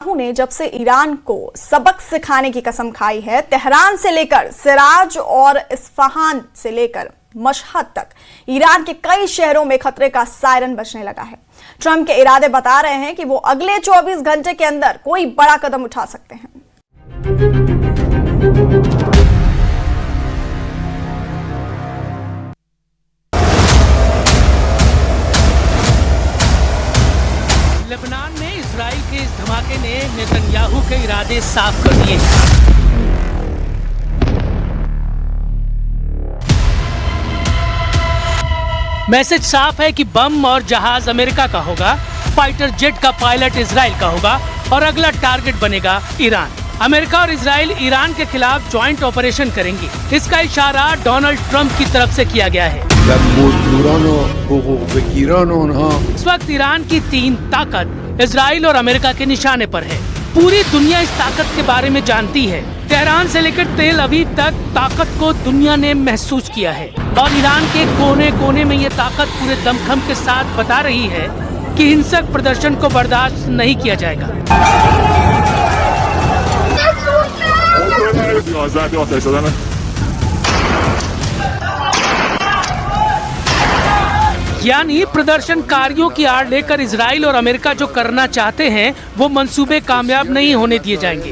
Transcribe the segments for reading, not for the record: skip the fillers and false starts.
ने जब से ईरान को सबक सिखाने की कसम खाई है, तेहरान से लेकर सिराज और इस्फहान से लेकर मशहद तक ईरान के कई शहरों में खतरे का सायरन बजने लगा है। ट्रंप के इरादे बता रहे हैं कि वो अगले 24 घंटे के अंदर कोई बड़ा कदम उठा सकते हैं। लेबनान में इजराइल के इस धमाके ने नेतन्याहू के इरादे साफ कर दिए। मैसेज साफ है कि बम और जहाज अमेरिका का होगा, फाइटर जेट का पायलट इजराइल का होगा और अगला टारगेट बनेगा ईरान। अमेरिका और इजराइल ईरान के खिलाफ ज्वाइंट ऑपरेशन करेंगे। इसका इशारा डोनाल्ड ट्रंप की तरफ से किया गया है। इस वक्त ईरान की 3 ताकत इजराइल और अमेरिका के निशाने पर है। पूरी दुनिया इस ताकत के बारे में जानती है। तेहरान से लेकर तेल अवीव तक ताकत को दुनिया ने महसूस किया है और ईरान के कोने कोने में ये ताकत पूरे दमखम के साथ बता रही है कि हिंसक प्रदर्शन को बर्दाश्त नहीं किया जाएगा। यानी प्रदर्शनकारियों की आड़ लेकर इजराइल और अमेरिका जो करना चाहते हैं वो मंसूबे कामयाब नहीं होने दिए जाएंगे।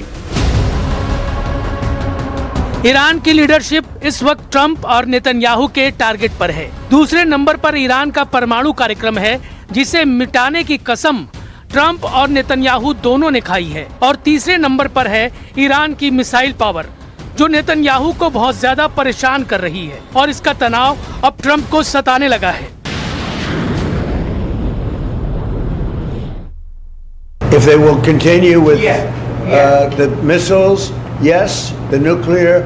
ईरान की लीडरशिप इस वक्त ट्रंप और नेतन्याहू के टारगेट पर है। दूसरे नंबर पर ईरान का परमाणु कार्यक्रम है, जिसे मिटाने की कसम ट्रंप और नेतन्याहू दोनों ने खाई है। और तीसरे नंबर पर है ईरान की मिसाइल पावर, जो नेतन्याहू को बहुत ज्यादा परेशान कर रही है और इसका तनाव अब ट्रंप को सताने लगा है। If they will continue with the missiles, yes. The nuclear,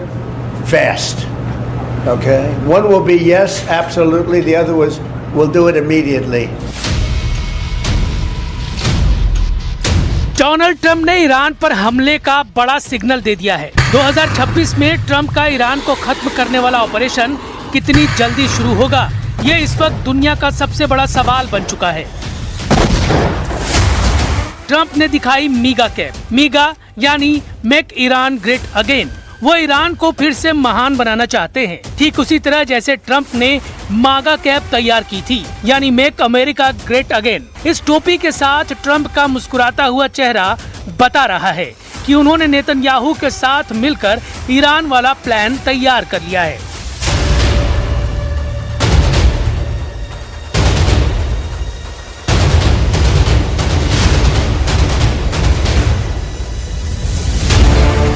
fast. Okay? One will be yes, absolutely. The other will do it immediately. Donald Trump ने ईरान पर हमले का बड़ा सिग्नल दे दिया है। 2026 में ट्रंप का ईरान को खत्म करने वाला ऑपरेशन कितनी जल्दी शुरू होगा, ये इस वक्त दुनिया का सबसे बड़ा सवाल बन चुका है। ट्रंप ने दिखाई मीगा कैप। मीगा यानी मेक ईरान ग्रेट अगेन। वो ईरान को फिर से महान बनाना चाहते हैं, ठीक उसी तरह जैसे ट्रंप ने मागा कैप तैयार की थी, यानी मेक अमेरिका ग्रेट अगेन। इस टोपी के साथ ट्रंप का मुस्कुराता हुआ चेहरा बता रहा है कि उन्होंने नेतन्याहू के साथ मिलकर ईरान वाला प्लान तैयार कर लिया है।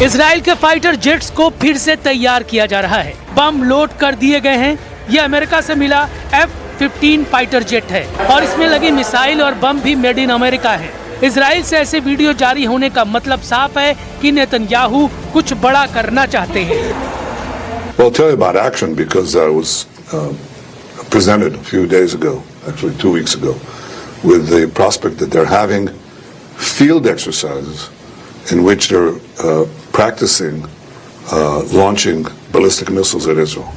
इजराइल के फाइटर जेट्स को फिर से तैयार किया जा रहा है। बम लोड कर दिए गए हैं। ये अमेरिका से मिला F-15 फाइटर जेट है और इसमें लगी मिसाइल और बम भी मेड इन अमेरिका है। इजराइल से ऐसे वीडियो जारी होने का मतलब साफ है कि नेतन्याहू कुछ बड़ा करना चाहते हैं। Well, I'll tell you about action because I was presented a few days ago, actually 2 weeks ago, with the prospect that they're having field exercises in which they're practicing launching ballistic missiles at Israel.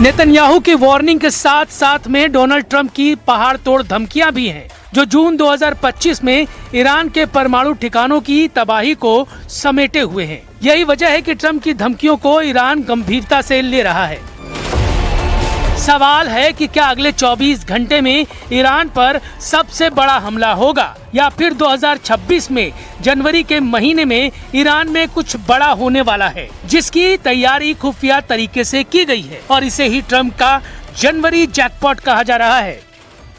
Netanyahu की warning के साथ साथ में Donald Trump की पहाड़ तोड़ धमकियां भी हैं, जो जून 2025 में ईरान के परमाणु ठिकानों की तबाही को समेटे हुए हैं। यही वजह है कि ट्रंप की धमकियों को ईरान गंभीरता से ले रहा है। सवाल है कि क्या अगले 24 घंटे में ईरान पर सबसे बड़ा हमला होगा या फिर 2026 में जनवरी के महीने में ईरान में कुछ बड़ा होने वाला है, जिसकी तैयारी खुफिया तरीके से की गई है और इसे ही ट्रंप का जनवरी जैकपॉट कहा जा रहा है।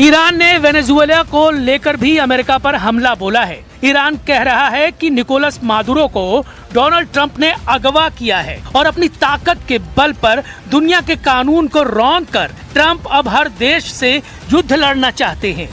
ईरान ने वेनेजुएला को लेकर भी अमेरिका पर हमला बोला है। ईरान कह रहा है कि निकोलस मादुरो को डोनाल्ड ट्रंप ने अगवा किया है और अपनी ताकत के बल पर दुनिया के कानून को रौंद कर ट्रंप अब हर देश से युद्ध लड़ना चाहते हैं।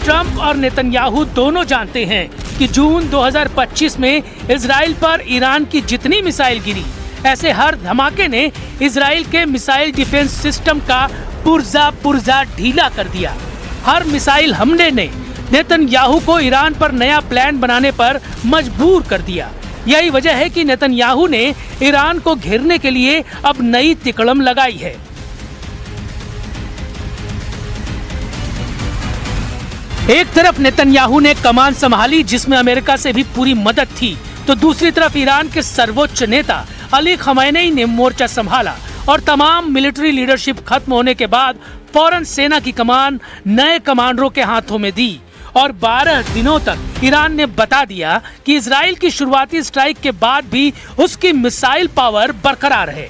ट्रंप और नेतन्याहू दोनों जानते हैं कि जून 2025 में इजराइल पर ईरान की जितनी मिसाइल गिरी, ऐसे हर धमाके ने इजराइल के मिसाइल डिफेंस सिस्टम का पुर्जा ढीला कर दिया। हर मिसाइल हमले ने नेतन्याहू को ईरान पर नया प्लान बनाने पर मजबूर कर दिया। यही वजह है कि नेतन्याहू ने ईरान को घेरने के लिए अब नई तिकड़म लगाई है। एक तरफ नेतन्याहू ने कमान संभाली, जिसमें अमेरिका से भी पूरी मदद थी, तो दूसरी तरफ ईरान के सर्वोच्च नेता अली खमैनी ने मोर्चा संभाला और तमाम मिलिट्री लीडरशिप खत्म होने के बाद फौरन सेना की कमान नए कमांडरों के हाथों में दी और 12 दिनों तक ईरान ने बता दिया कि इजराइल की शुरुआती स्ट्राइक के बाद भी उसकी मिसाइल पावर बरकरार है।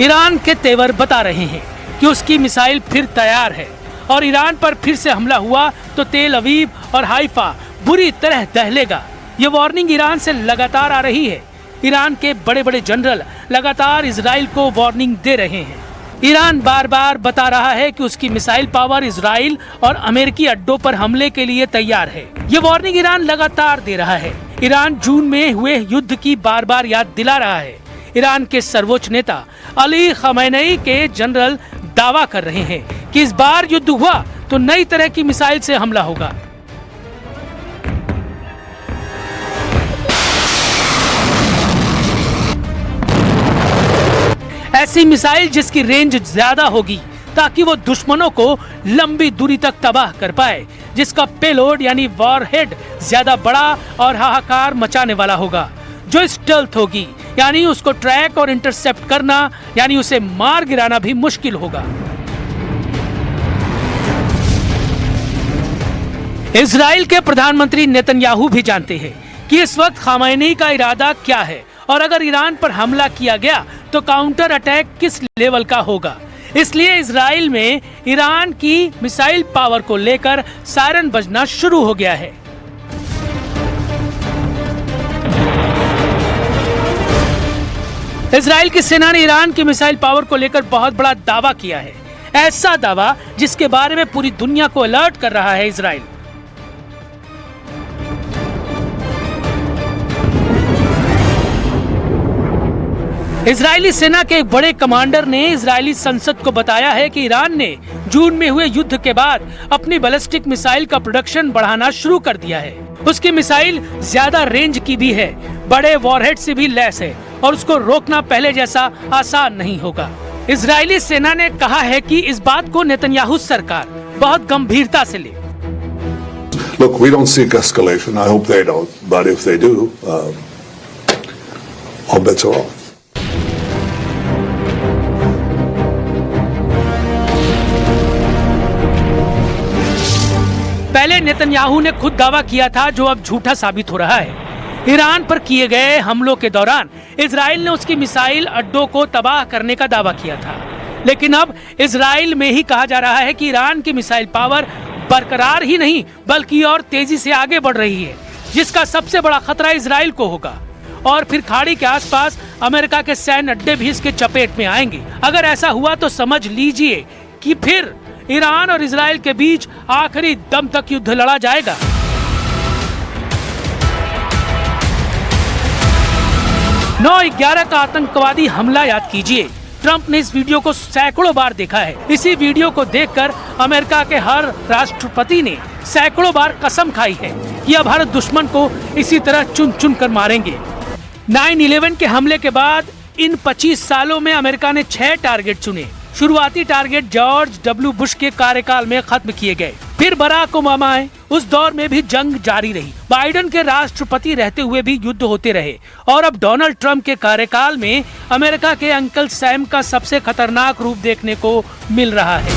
ईरान के तेवर बता रहे हैं कि उसकी मिसाइल फिर तैयार है और ईरान पर फिर से हमला हुआ तो तेल अवीव और हाइफा बुरी तरह दहलेगा। ये वार्निंग ईरान से लगातार आ रही है। ईरान के बड़े बड़े जनरल लगातार इजराइल को वार्निंग दे रहे हैं। ईरान बार बार बता रहा है कि उसकी मिसाइल पावर इजराइल और अमेरिकी अड्डों पर हमले के लिए तैयार है। ये वार्निंग ईरान लगातार दे रहा है। ईरान जून में हुए युद्ध की बार बार याद दिला रहा है। ईरान के सर्वोच्च नेता अली खमैनी के जनरल दावा कर रहे हैं कि इस बार युद्ध हुआ तो नई तरह की मिसाइल से हमला होगा। ऐसी मिसाइल जिसकी रेंज ज्यादा होगी ताकि वो दुश्मनों को लंबी दूरी तक तबाह कर पाए, जिसका पेलोड यानी वॉरहेड ज्यादा बड़ा और हाहाकार मचाने वाला होगा, जो स्टेल्थ होगी यानी उसको ट्रैक और इंटरसेप्ट करना यानी उसे मार गिराना भी मुश्किल होगा। इजराइल के प्रधानमंत्री नेतन्याहू भी जानते हैं कि इस वक्त खमैनी का इरादा क्या है और अगर ईरान पर हमला किया गया तो काउंटर अटैक किस लेवल का होगा। इसलिए इजराइल में ईरान की मिसाइल पावर को लेकर सायरन बजना शुरू हो गया है। इजराइल की सेना ने ईरान की मिसाइल पावर को लेकर बहुत बड़ा दावा किया है। ऐसा दावा जिसके बारे में पूरी दुनिया को अलर्ट कर रहा है इजराइल। इजरायली सेना के एक बड़े कमांडर ने इजरायली संसद को बताया है कि ईरान ने जून में हुए युद्ध के बाद अपनी बैलिस्टिक मिसाइल का प्रोडक्शन बढ़ाना शुरू कर दिया है। उसकी मिसाइल ज्यादा रेंज की भी है, बड़े वॉरहेड से भी लैस है और उसको रोकना पहले जैसा आसान नहीं होगा। इजरायली सेना ने कहा है कि इस बात को नेतन्याहू सरकार बहुत गंभीरता से ले। Look, we don't seek escalation. I hope they don't. But if they do, all bets are off. पहले नेतन्याहू ने खुद दावा किया था, जो अब झूठा साबित हो रहा है। ईरान पर किए गए हमलों के दौरान इजराइल ने उसकी मिसाइल अड्डों को तबाह करने का दावा किया था, लेकिन अब इजराइल में ही कहा जा रहा है कि ईरान की मिसाइल पावर बरकरार ही नहीं बल्कि और तेजी से आगे बढ़ रही है, जिसका सबसे बड़ा खतरा इजराइल को होगा। और फिर खाड़ी के आसपास अमेरिका के सैन्य अड्डे भी इसके चपेट में आएंगे। अगर ऐसा हुआ तो समझ लीजिए कि फिर ईरान और इजराइल के बीच आखिरी दम तक युद्ध लड़ा जाएगा। 9/11 का आतंकवादी हमला याद कीजिए। ट्रंप ने इस वीडियो को सैकड़ों बार देखा है। इसी वीडियो को देखकर अमेरिका के हर राष्ट्रपति ने सैकड़ों बार कसम खाई है कि अब हर दुश्मन को इसी तरह चुन चुन कर मारेंगे। 9/11 के हमले के बाद इन 25 सालों में अमेरिका ने 6 टारगेट चुने। शुरुआती टारगेट जॉर्ज डब्ल्यू बुश के कार्यकाल में खत्म किए गए। फिर बराक ओबामा आए, उस दौर में भी जंग जारी रही। बाइडेन के राष्ट्रपति रहते हुए भी युद्ध होते रहे और अब डोनाल्ड ट्रंप के कार्यकाल में अमेरिका के अंकल सैम का सबसे खतरनाक रूप देखने को मिल रहा है।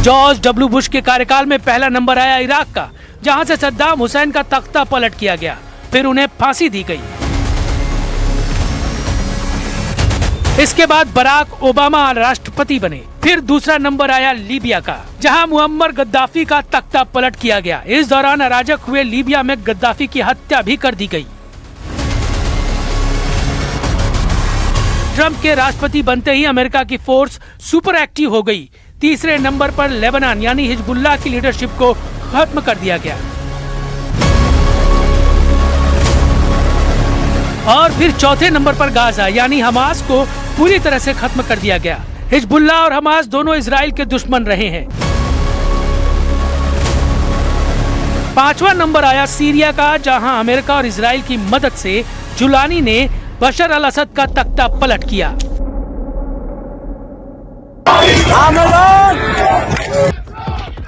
जॉर्ज डब्ल्यू बुश के कार्यकाल में पहला नंबर आया इराक का, जहां से सद्दाम हुसैन का तख्ता पलट किया गया, फिर उन्हें फांसी दी गई। इसके बाद बराक ओबामा राष्ट्रपति बने। फिर दूसरा नंबर आया लीबिया का, जहां मुअम्मर गद्दाफी का तख्ता पलट किया गया। इस दौरान अराजक हुए लीबिया में गद्दाफी की हत्या भी कर दी गई। ट्रंप के राष्ट्रपति बनते ही अमेरिका की फोर्स सुपर एक्टिव हो गई। तीसरे नंबर पर लेबनान यानी हिजबुल्लाह की लीडरशिप को खत्म कर दिया गया और फिर चौथे नंबर पर गाजा यानी हमास को पूरी तरह से खत्म कर दिया गया। हिजबुल्लाह और हमास दोनों इजराइल के दुश्मन रहे हैं। पांचवा नंबर आया सीरिया का, जहां अमेरिका और इजराइल की मदद से जुलानी ने बशर अल असद का तख्ता पलट किया।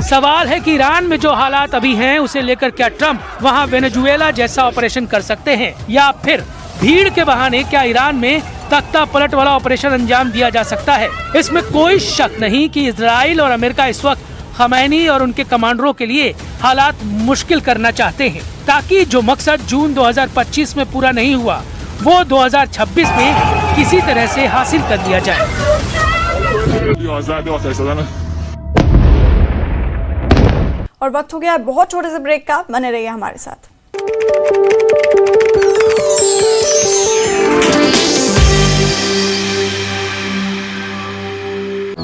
सवाल है कि ईरान में जो हालात अभी हैं, उसे लेकर क्या ट्रंप वहां वेनेजुएला जैसा ऑपरेशन कर सकते हैं, या फिर भीड़ के बहाने क्या ईरान में तख्ता पलट वाला ऑपरेशन अंजाम दिया जा सकता है। इसमें कोई शक नहीं कि इजराइल और अमेरिका इस वक्त खमैनी और उनके कमांडरों के लिए हालात मुश्किल करना चाहते हैं, ताकि जो मकसद जून 2025 में पूरा नहीं हुआ वो 2026 में किसी तरह से हासिल कर लिया जाए। और वक्त हो गया है बहुत छोटे से ब्रेक का, बने रहिए हमारे साथ।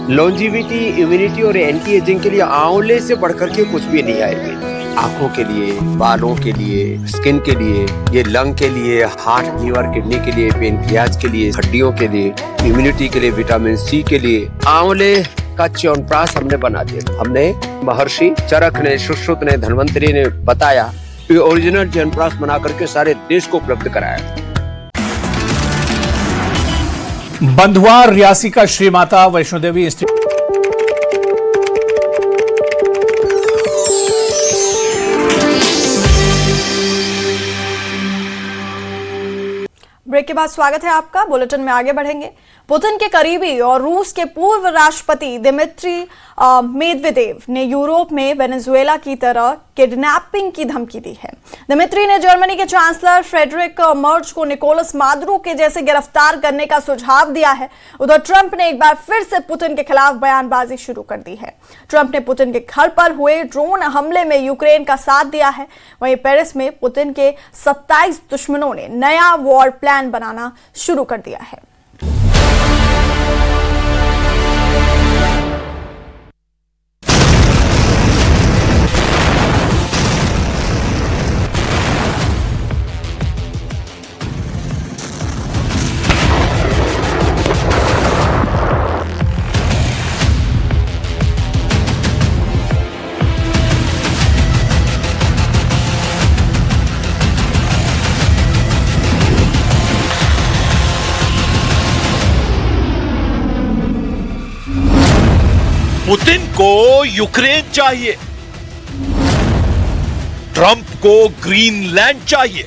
लॉन्जिविटी, इम्यूनिटी और एंटी एजिंग के लिए आंवले से बढ़कर के कुछ भी नहीं आयुर्वेद। आंखों के लिए, बालों के लिए, स्किन के लिए, ये लंग के लिए, हार्ट, लीवर, किडनी के लिए, पेनक्रियाज के लिए, हड्डियों के लिए, इम्यूनिटी के लिए, विटामिन सी के लिए आंवले का च्यवनप्राश हमने बना दिया। हमने महर्षि चरक ने, सुश्रुत ने, धन्वंतरी ने बताया, ओरिजिनल च्यवनप्राश बना करके सारे देश को उपलब्ध कराया। बंधुआ रियासी का श्री माता वैष्णो देवी इंस्टीट्यूट ब्रेक के बाद स्वागत है आपका। बुलेटिन में आगे बढ़ेंगे। पुतिन के करीबी और रूस के पूर्व राष्ट्रपति दिमित्री मेदवेदेव ने यूरोप में वेनेजुएला की तरह किडनैपिंग की धमकी दी है। दिमित्री ने जर्मनी के चांसलर फ्रेडरिक मर्ज को निकोलस मादुरो के जैसे गिरफ्तार करने का सुझाव दिया है। उधर ट्रंप ने एक बार फिर से पुतिन के खिलाफ बयानबाजी शुरू कर दी है। ट्रंप ने पुतिन के घर पर हुए ड्रोन हमले में यूक्रेन का साथ दिया है। वहीं पेरिस में पुतिन के 27 दुश्मनों ने नया वॉर प्लान बनाना शुरू कर दिया है। पुतिन को यूक्रेन चाहिए, ट्रंप को ग्रीनलैंड चाहिए,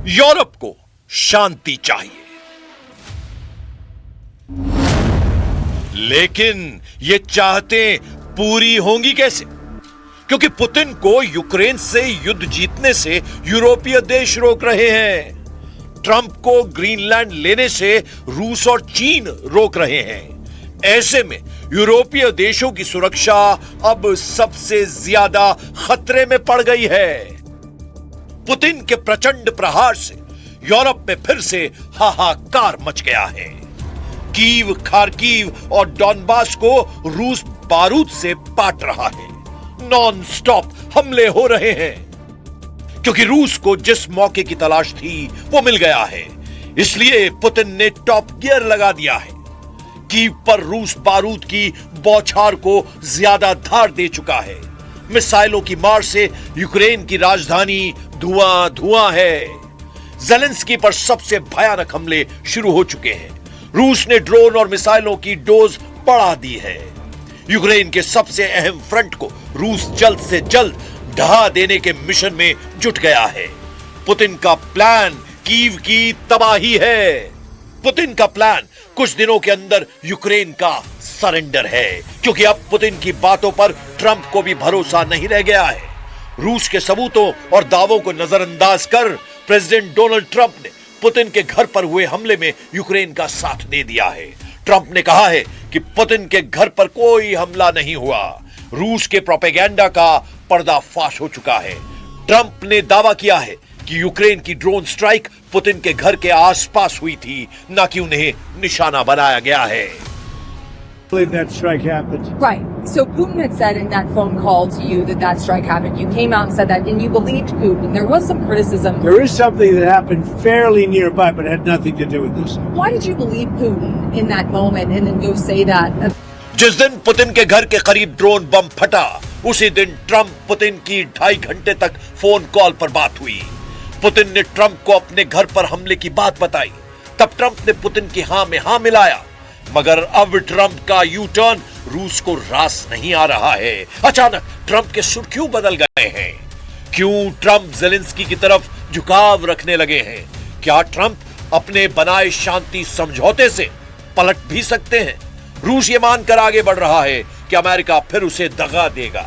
यूरोप को शांति चाहिए। लेकिन ये चाहतें पूरी होंगी कैसे? क्योंकि पुतिन को यूक्रेन से युद्ध जीतने से यूरोपीय देश रोक रहे हैं। ट्रंप को ग्रीनलैंड लेने से रूस और चीन रोक रहे हैं। ऐसे में यूरोपीय देशों की सुरक्षा अब सबसे ज्यादा खतरे में पड़ गई है। पुतिन के प्रचंड प्रहार से यूरोप में फिर से हाहाकार मच गया है। कीव, खार्किव और डॉनबास को रूस बारूद से पाट रहा है। नॉन स्टॉप हमले हो रहे हैं, क्योंकि रूस को जिस मौके की तलाश थी वो मिल गया है। इसलिए पुतिन ने टॉप गियर लगा दिया है। कीव पर रूस बारूद की बौछार को ज्यादा धार दे चुका है। मिसाइलों की मार से यूक्रेन की राजधानी धुआं धुआं है। ज़ेलेंस्की पर सबसे भयानक हमले शुरू हो चुके हैं। रूस ने ड्रोन और मिसाइलों की डोज बढ़ा दी है। यूक्रेन के सबसे अहम फ्रंट को रूस जल्द से जल्द ढहा देने के मिशन में जुट गया है। पुतिन का प्लान कीव की तबाही है। पुतिन का प्लान कुछ दिनों के अंदर यूक्रेन का सरेंडर है, क्योंकि अब पुतिन की बातों पर ट्रंप को भी भरोसा नहीं रह गया है। रूस के सबूतों और दावों को नजरअंदाज कर प्रेसिडेंट डोनाल्ड ट्रंप ने पुतिन के घर पर हुए हमले में यूक्रेन का साथ दे दिया है। ट्रंप ने कहा है कि पुतिन के घर पर कोई हमला नहीं हुआ। रूस के प्रोपेगेंडा का पर्दाफाश हो चुका है। ट्रंप ने दावा किया है कि यूक्रेन की ड्रोन स्ट्राइक पुतिन के घर के आसपास हुई थी, न कि उन्हें निशाना बनाया गया है। That strike happened. Right. So Putin had said in that phone call to you that that strike happened. You came out and said that, and you believed Putin. There was some criticism. There is something that happened fairly nearby, but had nothing to do with this. Why did you believe Putin in that moment and then go say that? जिस दिन Putin के घर के करीब drone बम फटा, उसी दिन Trump Putin की 2.5 घंटे तक फोन कॉल पर बात हुई। पुतिन ने ट्रंप को अपने घर पर हमले की बात बताई। तब ट्रंप ने पुतिन की हां में हां मिलाया। मगर अब ट्रंप का यू टर्न रूस को रास नहीं आ रहा है। अचानक ट्रंप के सुर क्यों बदल गए हैं? क्यों ट्रंप ज़ेलेंस्की की तरफ झुकाव रखने लगे हैं? क्या ट्रंप अपने बनाए शांति समझौते से पलट भी सकते हैं? रूस ये मानकर आगे बढ़ रहा है कि अमेरिका फिर उसे दगा देगा,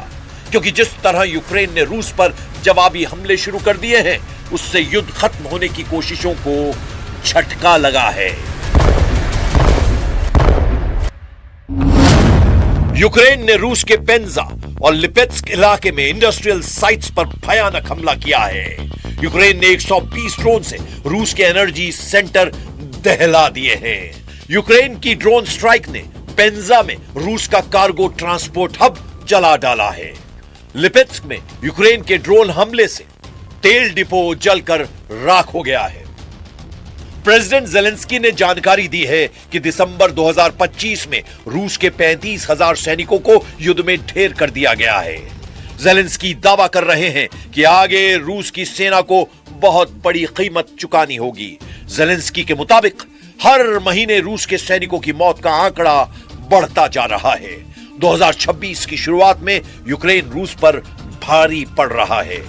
क्योंकि जिस तरह यूक्रेन ने रूस पर जवाबी हमले शुरू कर दिए हैं, उससे युद्ध खत्म होने की कोशिशों को झटका लगा है। यूक्रेन ने रूस के पेंजा और लिपेत्स्क इलाके में इंडस्ट्रियल साइट्स पर भयानक हमला किया है। यूक्रेन ने 120 ड्रोन से रूस के एनर्जी सेंटर दहला दिए हैं। यूक्रेन की ड्रोन स्ट्राइक ने पेंजा में रूस का कार्गो ट्रांसपोर्ट हब जला डाला है। लिपेत्स्क में यूक्रेन के ड्रोन हमले से तेल डिपो जलकर राख हो गया है। प्रेसिडेंट ज़ेलेंस्की ने जानकारी दी है कि दिसंबर 2025 में रूस के 35,000 सैनिकों को युद्ध में ढेर कर दिया गया है। ज़ेलेंस्की दावा कर रहे हैं कि आगे रूस की सेना को बहुत बड़ी कीमत चुकानी होगी। ज़ेलेंस्की के मुताबिक हर महीने रूस के सैनिकों की मौत का आंकड़ा बढ़ता जा रहा है। 2026 की शुरुआत में यूक्रेन रूस पर भारी पड़ रहा है।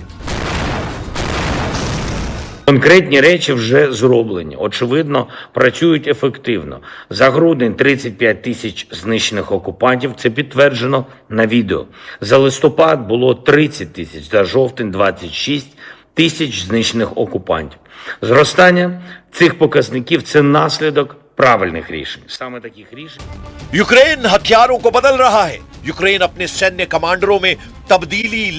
Конкретні речі вже зроблені. Очевидно, працюють ефективно. За грудень 35 тисяч знищених окупантів. Це підтверджено на відео. За листопад було 30 тисяч, за жовтень 26 тисяч знищених окупантів. Зростання цих показників – це наслідок правильних рішень. Саме таких рішень. यूक्रेन हथियारों को बदल रहा है। यूक्रेन अपने सैन्य कमांडरों में तब्दीली